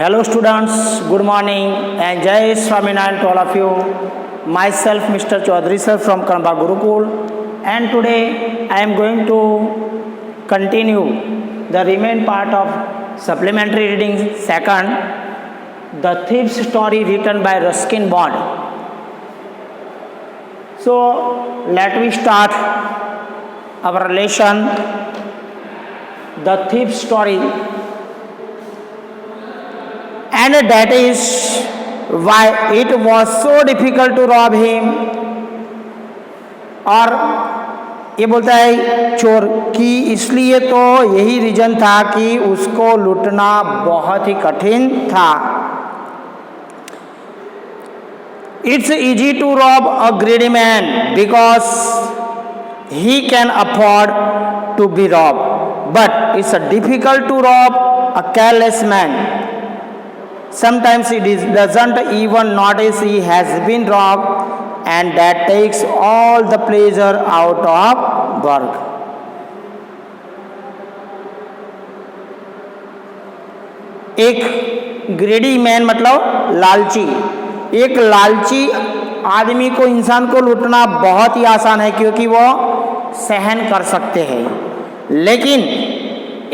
Hello students, good morning and Jai Swaminarayan to all of you. Myself Mr. Chaudhary sir from Kanba Gurukul, and today I am going to continue the remaining part of supplementary reading second, The Thief's Story written by Ruskin Bond. So let me start our relation, The Thief's Story. And that is why it was so difficult to rob him. और ये बोलता है चोर कि इसलिए तो यही reason था कि उसको लूटना बहुत ही कठिन था. It's easy to rob a greedy man because he can afford to be robbed, but it's difficult to rob a careless man. Sometimes he doesn't even notice he has been robbed, and that takes all the pleasure out of work. एक ग्रेडी man मतलब लालची, एक लालची आदमी को, इंसान को लूटना बहुत ही आसान है क्योंकि वो सहन कर सकते हैं. लेकिन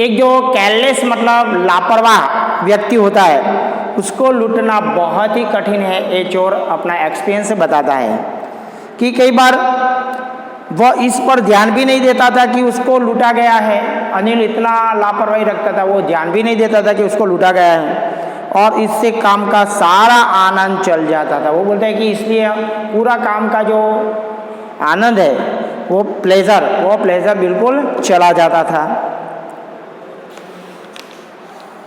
एक जो केयरलेस मतलब लापरवाह व्यक्ति होता है उसको लूटना बहुत ही कठिन है. ये चोर अपना एक्सपीरियंस से बताता है कि कई बार वह इस पर ध्यान भी नहीं देता था कि उसको लूटा गया है. अनिल इतना लापरवाही रखता था, वो ध्यान भी नहीं देता था कि उसको लूटा गया है और इससे काम का सारा आनंद चल जाता था. वो बोलता है कि इसलिए पूरा काम का जो आनंद है वो प्लेजर बिल्कुल चला जाता था.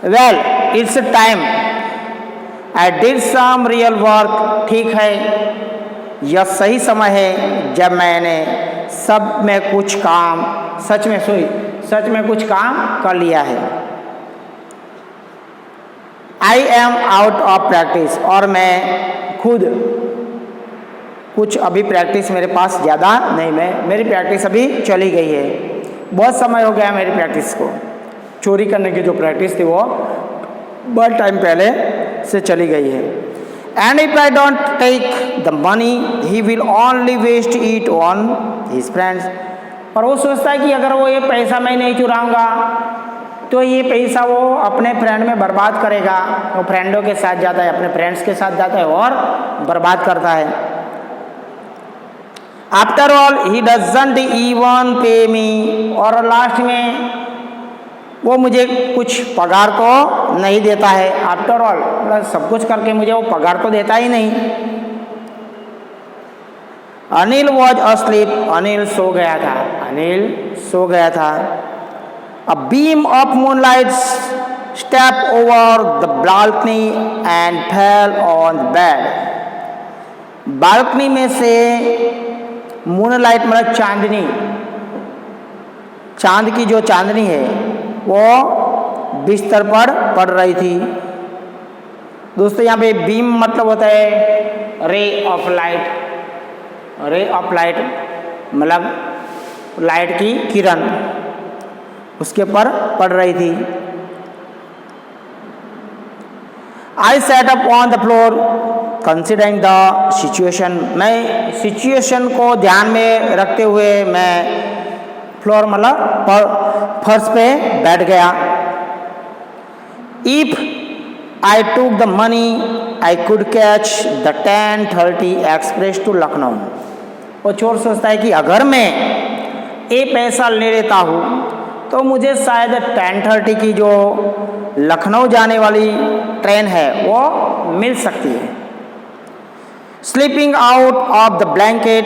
Well it's time I did some real work. ठीक है, यह सही समय है जब मैंने सच में कुछ काम कर लिया है. I am out of practice, और मैं खुद कुछ अभी प्रैक्टिस मेरे पास ज़्यादा नहीं, मेरी प्रैक्टिस अभी चली गई है. बहुत समय हो गया मेरी प्रैक्टिस को. चोरी करने की जो प्रैक्टिस थी वो बहुत टाइम पहले से चली गई है. And if I don't take the money he will only waste it on his friends. और वो सोचता है कि अगर वो ये पैसा मैं नहीं चुराऊंगा तो ये पैसा वो अपने फ्रेंड में बर्बाद करेगा. वो फ्रेंडों के साथ जाता है, अपने फ्रेंड्स के साथ जाता है और बर्बाद करता है. After all he doesn't even पे मी, और लास्ट में वो मुझे कुछ पगार तो नहीं देता है. आफ्टर ऑल मतलब सब कुछ करके मुझे वो पगार तो देता ही नहीं. अनिल वॉज अस्लीप, अनिल सो गया था. A beam of moonlight step over the balcony and fell on the bed. Balcony में से मूनलाइट मतलब चांद की जो चांदनी है वो बिस्तर पर पड़ रही थी. दोस्तों यहाँ पे बीम मतलब होता है रे ऑफ लाइट मतलब लाइट की किरण उसके पर पड़ रही थी. I sat up on the floor considering the situation. मैं सिचुएशन को ध्यान में रखते हुए मैं फ्लोर मतलब फर्श पे बैठ गया. If I took the money I could catch the 10:30 express to Lucknow. वो चोर सोचता है कि अगर मैं ये पैसा ले लेता हूँ तो मुझे शायद 10:30 की जो लखनऊ जाने वाली ट्रेन है वो मिल सकती है. Sleeping out of the blanket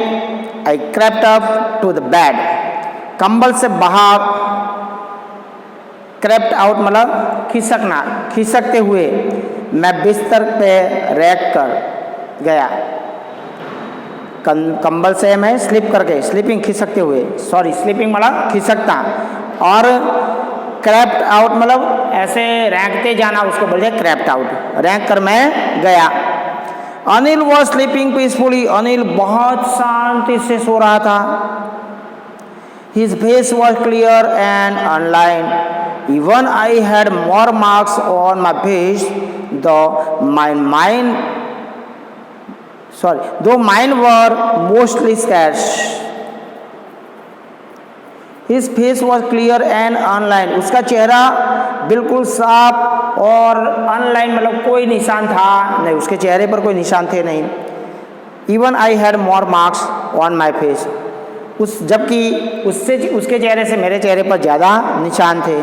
I crept up to the bed. कंबल से बाहर, क्रेप्ट आउट मतलब खिसकते हुए मैं बिस्तर पे रैक कर गया. कंबल से मैं खिसकते हुए, स्लीपिंग मतलब खिसकता, और क्रैप्ट आउट मतलब ऐसे रैंकते जाना, उसको बोलते हैं क्रैप्ट आउट. रैंक कर मैं गया. Anil was sleeping peacefully. Anil बहुत शांति से सो रहा था. His face was clear and unlined. even I had more marks on my face, though mine were mostly scarce. His face was clear and unlined. उसका चेहरा बिल्कुल साफ और अनलाइन, मतलब कोई निशान था नहीं, उसके चेहरे पर कोई निशान थे नहीं. Even I had more marks on my face. जबकि उसके चेहरे से मेरे चेहरे पर ज़्यादा निशान थे.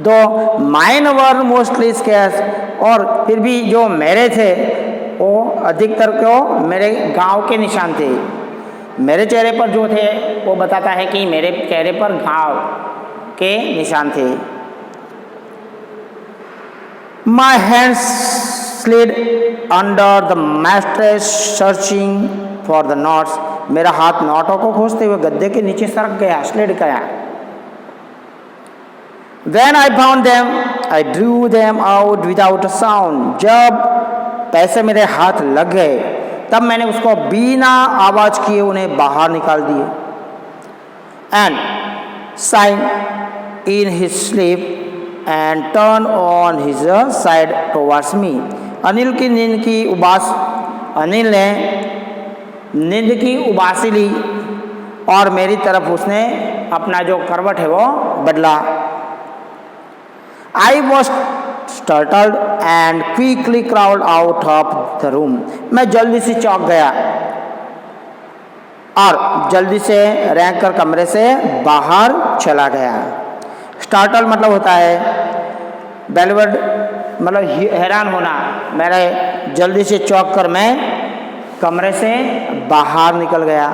दो माइन वर मोस्टली स्केर्स, और फिर भी जो मेरे थे वो अधिकतर को मेरे गांव के निशान थे. मेरे चेहरे पर जो थे वो बताता है कि मेरे चेहरे पर घाव के निशान थे. My hands slid under the mattress searching for the knots. मेरा हाथ नोटों को खोजते हुए गद्दे के नीचे सरक गया, स्लिड गया. When I found them, I drew them out without a sound. जब पैसे मेरे हाथ लग गए तब मैंने उसको बिना आवाज किए उन्हें बाहर निकाल दिए. And sighed in his sleep and turned on his side towards me. Anil ने नींद की उबासी ली और मेरी तरफ उसने अपना जो करवट है वो बदला. I was startled and quickly crawled out of the room. मैं जल्दी से चौंक गया और जल्दी से रेंग कर कमरे से बाहर चला गया. स्टार्टल मतलब होता है बेलवर्ड, मतलब हैरान होना. मैंने जल्दी से चौंक कर मैं कमरे से बाहर निकल गया.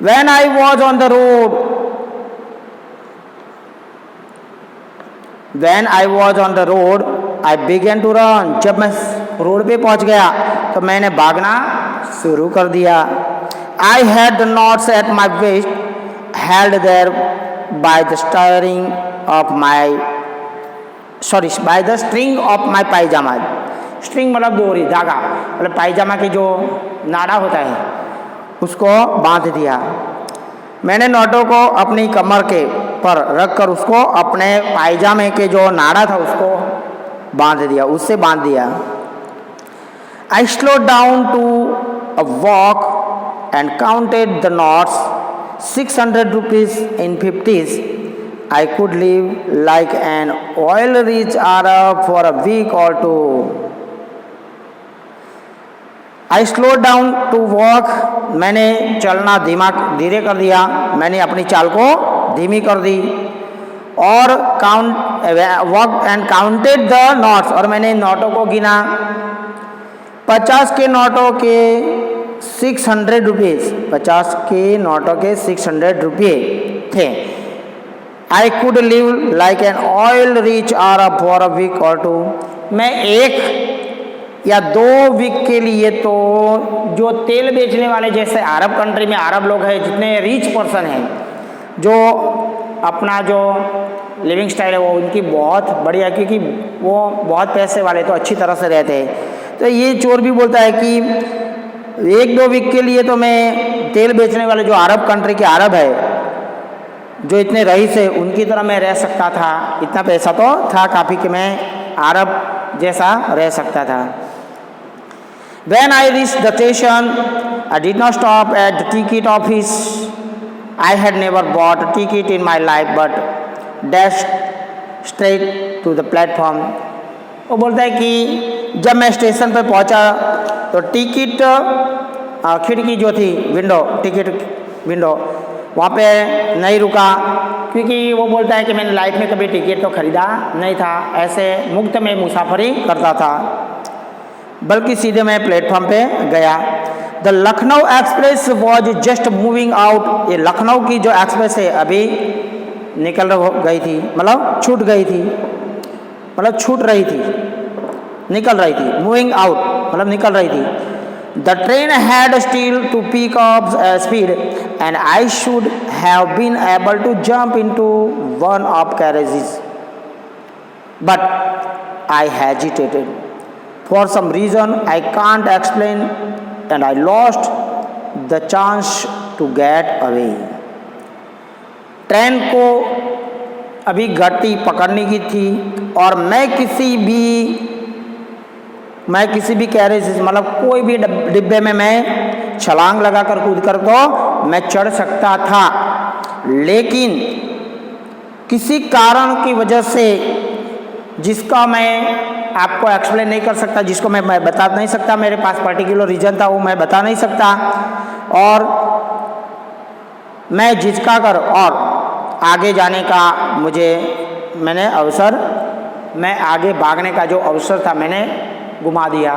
When I was on the road, I began to run. जब मैं रोड पे पहुंच गया तो मैंने भागना शुरू कर दिया. I had the knots at my waist held there by the string of my pyjama. String मतलब डोरी, धागा, मतलब पायजामा की जो नाड़ा होता है उसको बांध दिया. मैंने नोटों को अपनी कमर के पर रखकर उसको अपने पायजामे के जो नाड़ा था उसको उससे बांध दिया. I slowed down to a walk and counted the knots. 600 rupees in 50s. I could live like an oil-rich Arab for a week or two. I slowed down to walk. मैंने चलना धीरे कर दिया. मैंने अपनी चाल को धीमी कर दी. और walk and counted the knots, और मैंने नोटों को गिना. 50 के नोटों के 600 रुपीज़, 50 के नोटों के 600 रुपये थे. I could live like an oil-rich Arab for a week or two. मैं 1 या 2 वीक के लिए तो जो तेल बेचने वाले जैसे अरब कंट्री में अरब लोग हैं, जितने रिच पर्सन हैं, जो अपना जो लिविंग स्टाइल है वो उनकी बहुत बढ़िया, क्योंकि वो बहुत पैसे वाले तो अच्छी तरह से रहते हैं. तो ये चोर भी बोलता है कि 1-2 वीक के लिए तो मैं तेल बेचने वाले जो अरब कंट्री के अरब है, जो इतने रईस है, उनकी तरह मैं रह सकता था. इतना पैसा तो था काफ़ी कि मैं अरब जैसा रह सकता था. When I reached the station, I did not stop at the ticket office. I had never bought a ticket in my life, but dashed straight to the platform. वो बोलता है कि जब मैं स्टेशन पर पहुंचा तो टिकट खिड़की जो थी, टिकट विंडो, वहाँ पे नहीं रुका, क्योंकि वो बोलता है कि मैंने लाइफ में कभी टिकट तो खरीदा नहीं था. ऐसे मुफ्त में मुसाफरी करता था, बल्कि सीधे मैं प्लेटफॉर्म पे गया. The Lucknow express was just moving out. ये लखनऊ की जो एक्सप्रेस है अभी निकल गई थी, मतलब छूट गई थी, मतलब छूट रही थी, निकल रही थी. मूविंग आउट मतलब निकल रही थी. The train had still to pick up speed and I should have been able to jump into one of carriages, but I hesitated. For some reason I can't explain, and I lost the chance to get away. Train को अभी गति पकड़ने की थी और मैं किसी भी कैरेज मतलब कोई भी डिब्बे में मैं छलांग लगाकर कूद कर तो मैं चढ़ सकता था, लेकिन किसी कारण की वजह से जिसका मैं आपको एक्सप्लेन नहीं कर सकता, जिसको मैं बता नहीं सकता, मेरे पास पर्टिकुलर रीजन था वो मैं बता नहीं सकता, और मैं झिझका कर और आगे जाने का मैं आगे भागने का जो अवसर था मैंने गुमा दिया।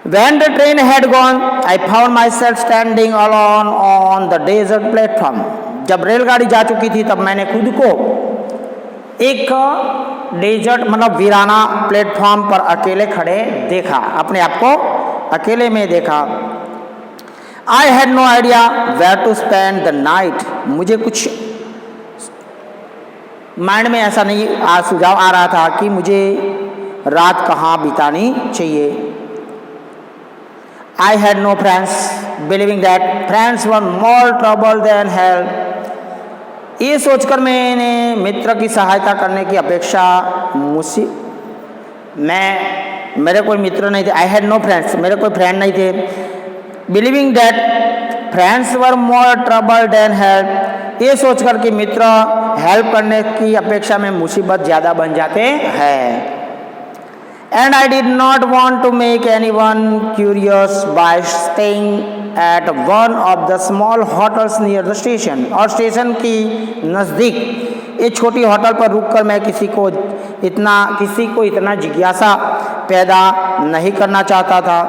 When the train had gone, I found myself standing alone on the desert platform. जब रेलगाड़ी जा चुकी थी तब मैंने खुद को एक डेजर्ट मतलब वीराना प्लेटफॉर्म पर अकेले खड़े देखा, अपने आप को अकेले में देखा। I had no idea where to spend the night. मुझे कुछ माइंड में ऐसा नहीं सुझाव आ रहा था कि मुझे रात कहाँ बितानी चाहिए। I had no friends, believing that friends were more trouble than help. ये सोचकर मैंने मित्र की सहायता करने की अपेक्षा मेरे कोई मित्र नहीं थे। I had no friends, मेरे कोई फ्रेंड नहीं थे। Believing that friends were more trouble than help, ये सोचकर कि मित्र हेल्प करने की अपेक्षा में मुसीबत ज़्यादा बन जाते हैं। And I did not want to make anyone curious by staying at one of the small hotels near the station. और स्टेशन की नज़दीक एक छोटी होटल पर रुककर मैं किसी को इतना जिज्ञासा पैदा नहीं करना चाहता था।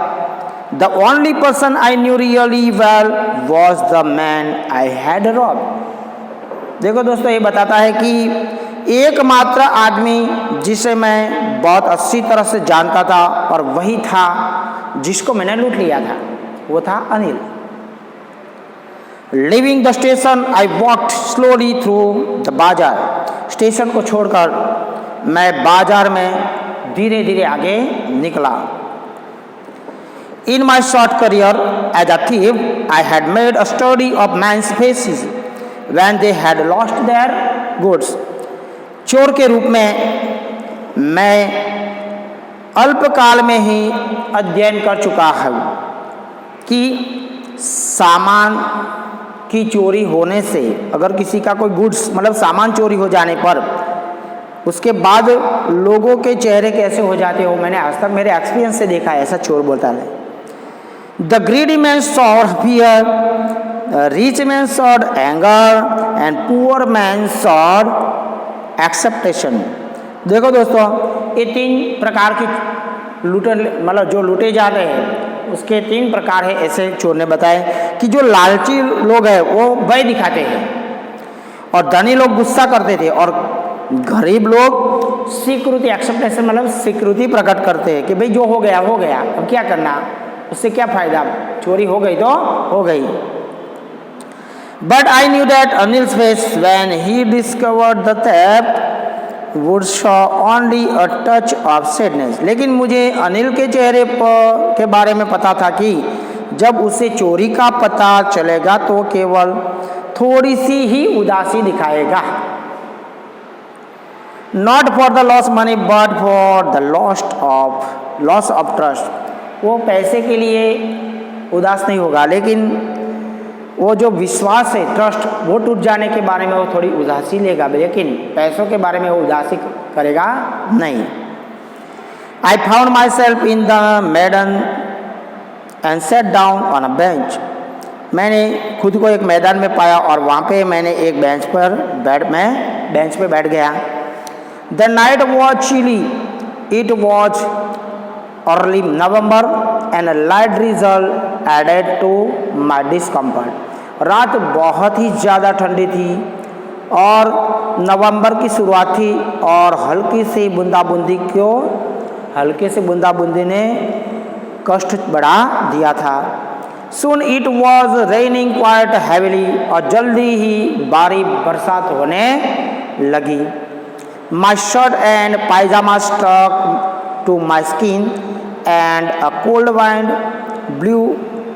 The only person I knew really well was the man I had robbed. देखो दोस्तों, ये बताता है कि एकमात्र आदमी जिसे मैं बहुत अच्छी तरह से जानता था और वही था जिसको मैंने लूट लिया था, वो था Anil. Leaving the station, I walked slowly through the बाजार। स्टेशन को छोड़कर मैं बाजार में धीरे धीरे आगे निकला। In my short career as a thief, I had made a study of men's faces when they had lost their goods. चोर के रूप में मैं अल्पकाल में ही अध्ययन कर चुका हूँ कि सामान की चोरी होने से, अगर किसी का कोई गुड्स मतलब सामान चोरी हो जाने पर उसके बाद लोगों के चेहरे कैसे हो जाते हो, मैंने आज तक मेरे एक्सपीरियंस से देखा है। ऐसा चोर बोलता है। The greedy man saw fear, rich man saw anger and poor man saw acceptation. देखो दोस्तों, ये 3 प्रकार की मतलब जो लूटे जाते हैं उसके 3 प्रकार है, ऐसे चोर ने बताए कि जो लालची लोग हैं वो भय दिखाते हैं और धनी लोग गुस्सा करते थे और गरीब लोग स्वीकृति एक्सेप्टेशन मतलब स्वीकृति प्रकट करते हैं कि भाई जो हो गया हो गया, अब क्या करना, उससे क्या फायदा, चोरी हो गई तो हो गई। But I knew that Anil's face when he discovered the theft would show only a touch of sadness. लेकिन मुझे अनिल के चेहरे पर के बारे में पता था कि जब उसे चोरी का पता चलेगा तो केवल थोड़ी सी ही उदासी दिखाएगा। Not for the lost money but for the loss of trust. वो पैसे के लिए उदास नहीं होगा, लेकिन वो जो विश्वास है, ट्रस्ट, वो टूट जाने के बारे में वो थोड़ी उदासी लेगा, लेकिन पैसों के बारे में वो उदासी करेगा नहीं। I found myself in the मैदान and sat down on a bench. मैंने खुद को एक मैदान में पाया और वहाँ पे मैंने एक बेंच पे बैठ गया। The night was chilly. It was early November and a light drizzle added to my discomfort. रात बहुत ही ज़्यादा ठंडी थी और नवंबर की शुरुआत थी और हल्के से बूंदाबूंदी ने कष्ट बढ़ा दिया था। Soon it was raining quite heavily और जल्दी ही भारी बरसात होने लगी। My shirt and pajamas stuck to my skin and a cold wind blew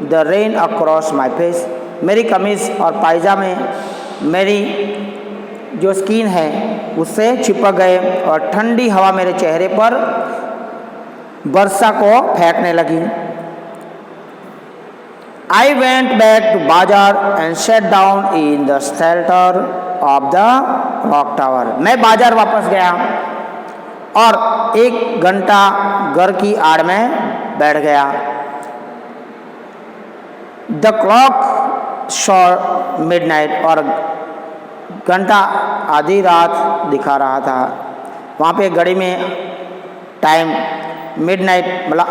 the rain across my face. मेरी कमीज और पायजामे मेरी जो स्किन है उससे चिपक गए और ठंडी हवा मेरे चेहरे पर वर्षा को फेंकने लगी। I went back to बाजार and sat down in the shelter of the clock tower. मैं बाजार वापस गया और 1 घंटा घर की आड़ में बैठ गया। The clock showed midnight और घंटा आधी रात दिखा रहा था। वहाँ पे घड़ी में टाइम मिडनाइट मतलब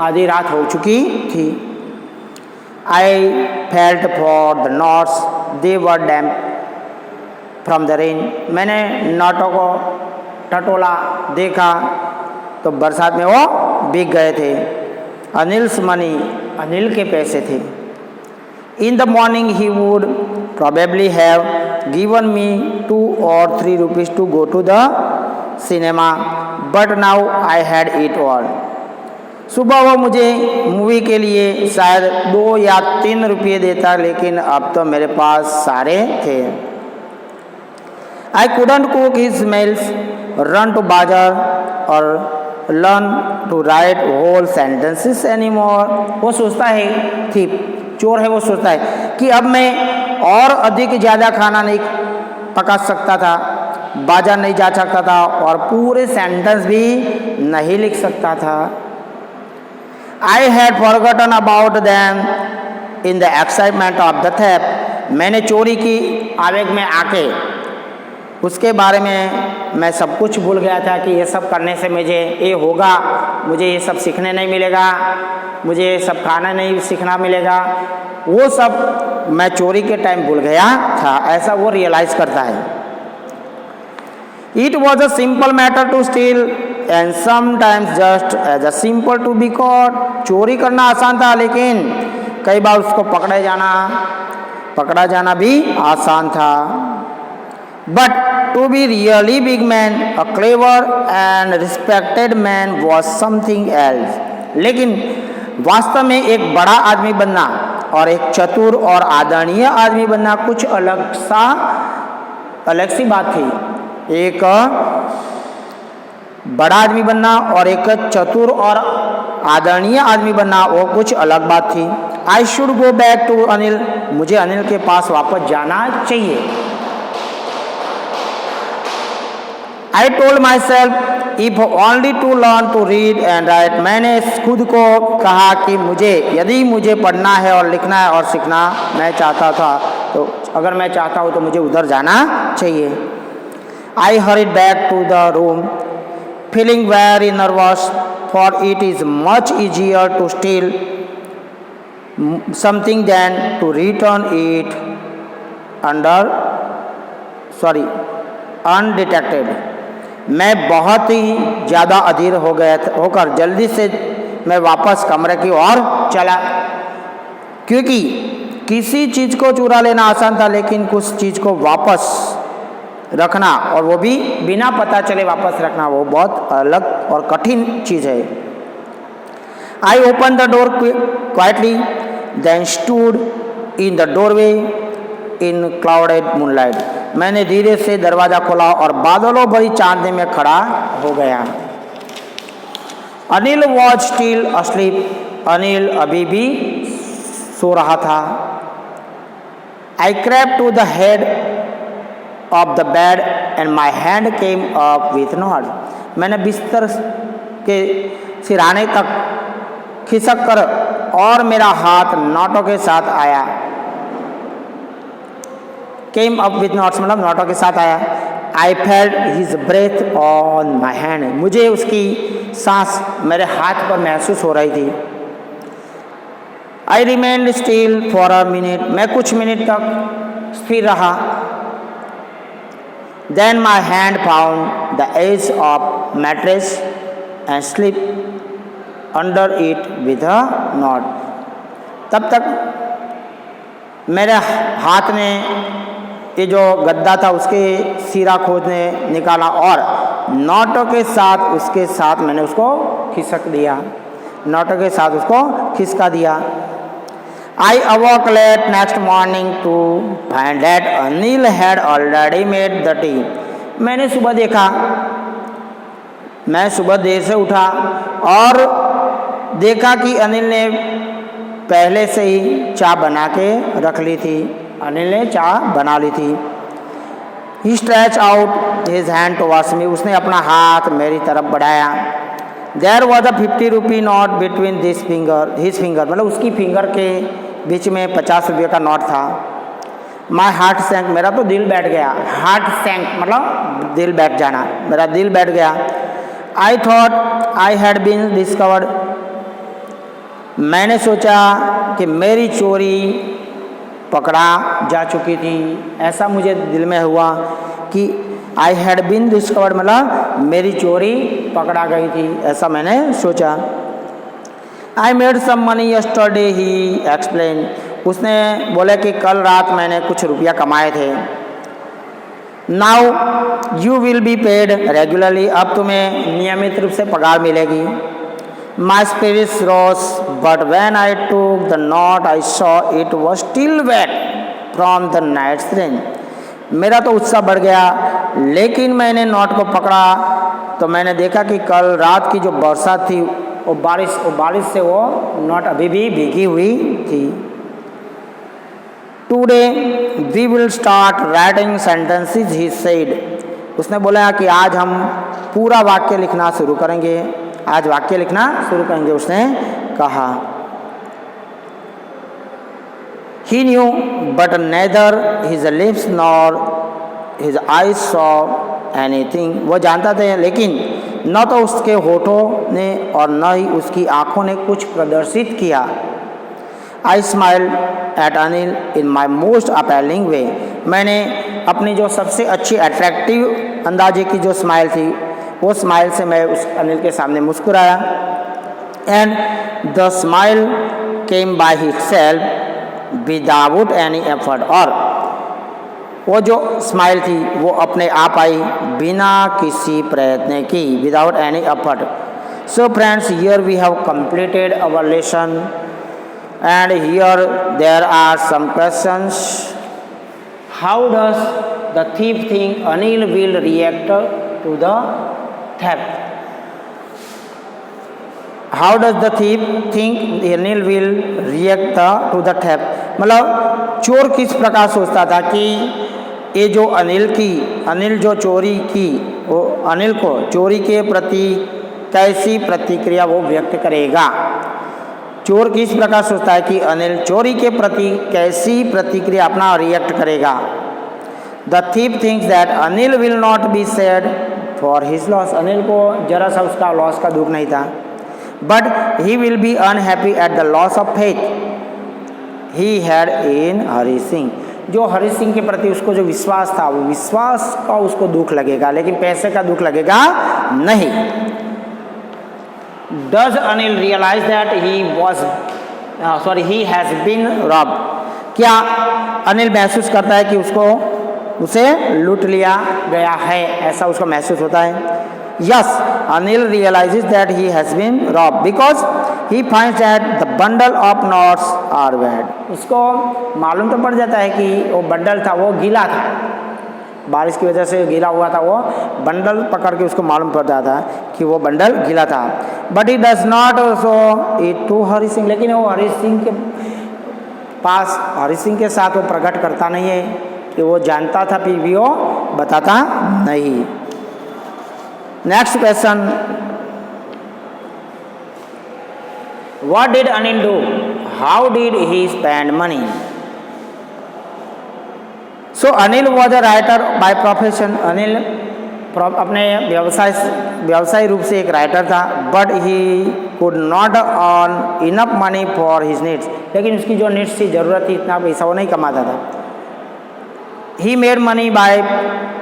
आधी रात हो चुकी थी। I felt for the knots, they were damp from the rain. मैंने नोटों को टटोला देखा तो बरसात में वो भीग गए थे। अनिल्स मनी, अनिल के पैसे थे। In the morning he would probably have given me 2 or 3 rupees to go to the cinema, but now I had it all. सुबह वो मुझे मूवी के लिए शायद 2 या 3 रुपये देता, लेकिन अब तो मेरे पास सारे थे। I couldn't cook his meals, run to बाजार और learn to write whole sentences anymore. वो सोचता है, थीप चोर है, वो सोचता है कि अब मैं और अधिक ज़्यादा खाना नहीं पका सकता था, बाजार नहीं जा सकता था और पूरे सेंटेंस भी नहीं लिख सकता था। I had forgotten about them in the excitement of the theft. मैंने चोरी की आवेग में आके उसके बारे में मैं सब कुछ भूल गया था कि ये सब करने से मुझे ये होगा, मुझे ये सब सीखने नहीं मिलेगा, मुझे ये सब खाना नहीं सीखना मिलेगा। वो सब मैं चोरी के टाइम भूल गया था, ऐसा वो रियलाइज़ करता है। It was a simple matter to steal and sometimes just as a simple to be caught. चोरी करना आसान था, लेकिन कई बार उसको पकड़ा जाना भी आसान था। But to be really big man, a clever and respected man was something else. लेकिन वास्तव में एक बड़ा आदमी बनना और एक चतुर और आदरणीय आदमी बनना कुछ अलग सी बात थी। एक बड़ा आदमी बनना और एक चतुर और आदरणीय आदमी बनना वो कुछ अलग बात थी। I should go back to Anil, मुझे अनिल के पास वापस जाना चाहिए। I told myself if only to learn to read and write. मैंने खुद को कहा कि यदि मुझे पढ़ना है और लिखना है और सीखना मैं चाहता था, तो अगर मैं चाहता हूँ तो मुझे उधर जाना चाहिए। I hurried back to the room, feeling very nervous, for it is much easier to steal something than to return it undetected. मैं बहुत ही ज़्यादा अधीर होकर जल्दी से मैं वापस कमरे की ओर चला, क्योंकि किसी चीज़ को चुरा लेना आसान था, लेकिन कुछ चीज़ को वापस रखना और वो भी बिना पता चले वापस रखना वो बहुत अलग और कठिन चीज़ है। I open the door quietly then stood in the doorway in clouded moonlight. मैंने धीरे से दरवाज़ा खोला और बादलों भरी चांदनी में खड़ा हो गया। Anil was still asleep, Anil अभी भी सो रहा था। I crept to the head of the bed and my hand came up with nod. मैंने बिस्तर के सिराने तक खिसक कर और मेरा हाथ नोटों के साथ आया। Came up with nods मतलब नोटों के साथ आया। I felt his breath on my hand. मुझे उसकी सांस मेरे हाथ पर महसूस हो रही थी। I remained still for a minute. मैं कुछ मिनट तक स्थिर रहा। Then my hand found the edge of mattress and slipped under it with a knot. तब तक मेरे हाथ ने ये जो गद्दा था उसके सिरा खोदने निकाला और नोटों के साथ उसके साथ मैंने उसको खिसक दिया, नोटों के साथ उसको खिसका दिया। I awoke late next morning to find that Anil had already made the tea. मैंने सुबह देखा, मैं सुबह देर से उठा और देखा कि अनिल ने पहले से ही चाय बना के रख ली थी। अनिल ने चाय बना ली थी। He stretched out his hand towards me. उसने अपना हाथ मेरी तरफ बढ़ाया। There was a 50 rupee note between his finger, मतलब उसकी फिंगर के बीच में 50 रुपये का नोट था। My heart sank, मेरा तो दिल बैठ गया। Heart sank मतलब दिल बैठ जाना, मेरा दिल बैठ गया। I thought I had been discovered. मैंने सोचा कि मेरी चोरी पकड़ा जा चुकी थी। ऐसा मुझे दिल में हुआ कि I had been discovered मतलब मेरी चोरी पकड़ा गई थी, ऐसा मैंने सोचा। I made some money yesterday, he explained. उसने बोला कि कल रात मैंने कुछ रुपया कमाए थे। Now you will be paid regularly. अब तुम्हें नियमित रूप से पगार मिलेगी। My spirits rose, but when I took the note, I saw it was still wet from the night's rain. मेरा तो उत्साह बढ़ गया, लेकिन मैंने नोट को पकड़ा तो मैंने देखा कि कल रात की जो बरसात थी वो बारिश से वो नोट अभी भी भीगी हुई थी। Today we will start writing sentences, he said. उसने बोला कि आज हम पूरा वाक्य लिखना शुरू करेंगे। आज वाक्य लिखना शुरू करेंगे, उसने कहा। He knew, but neither his lips nor his eyes saw anything. वो जानता था, लेकिन न तो उसके होठों ने और न ही उसकी आँखों ने कुछ प्रदर्शित किया। I smiled at Anil in my most appealing way. मैंने अपनी जो सबसे अच्छी अट्रैक्टिव अंदाजे की जो स्माइल थी, वो स्माइल से मैं उस अनिल के सामने मुस्कुराया। And the smile came by itself without any effort, और वो जो स्माइल थी वो अपने आप आई बिना किसी प्रयत्न की, without any effort. So friends, here we have completed our lesson and here there are some questions. How does the thief think Anil will react to the theft? How does the thief think Anil will react to the theft? मतलब चोर किस प्रकार सोचता था कि ये जो अनिल जो चोरी की, वो अनिल को चोरी के प्रति कैसी प्रतिक्रिया वो व्यक्त करेगा। चोर किस प्रकार सोचता है कि अनिल चोरी के प्रति कैसी प्रतिक्रिया अपना रिएक्ट करेगा। The thief thinks that Anil will not be sad for his loss. Anil को जरा सा उसका लॉस का दुख नहीं था। But he will be unhappy at the loss of faith he had in Hari Singh. जो हरि सिंह के प्रति उसको जो विश्वास था, वो विश्वास का उसको दुख लगेगा, लेकिन पैसे का दुख लगेगा नहीं। Does Anil realize that he has been robbed? क्या अनिल महसूस करता है कि उसे लूट लिया गया है, ऐसा उसको महसूस होता है। Yes, Anil realizes that he has been robbed because he finds that the bundle of notes are wet. उसको मालूम तो पड़ जाता है कि वो बंडल था वो गीला था, बारिश की वजह से गीला हुआ था। वो बंडल पकड़ के उसको मालूम पड़ जाता है कि वो बंडल गीला था। But he does not show it to Hari Singh, लेकिन वो हरि सिंह के साथ वो प्रकट करता नहीं है कि वो जानता था, फिर भी वो बताता नहीं। Next question, what did Anil do? How did he spend money? So Anil was a writer by profession. Anil अपने व्यवसाय रूप से एक राइटर था। But he could not earn enough money for his needs, लेकिन उसकी जो नीड्स थी, ज़रूरत थी, इतना पैसा वो नहीं कमाता था। He made money by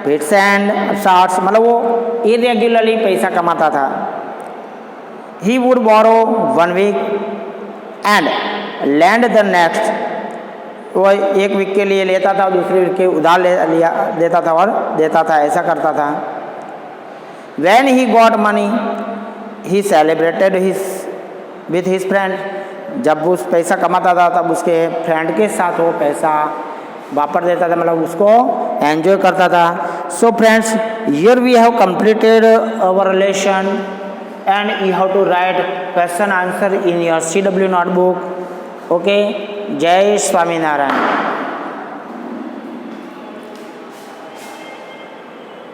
fits and starts, मतलब वो इरेगुलरली पैसा कमाता था। He would borrow 1 week and lend the next, वो एक वीक के लिए लेता था, दूसरे वीक के उधार लेता था और देता था, ऐसा करता था। When he got money, he celebrated with his friend. जब उस पैसा कमाता था तब उसके फ्रेंड के साथ वो पैसा वापस देता था, मतलब उसको एंजॉय करता था। So friends, here we have completed our relation and you have to write question answer in your CW notebook. Okay, जय स्वामीनारायण।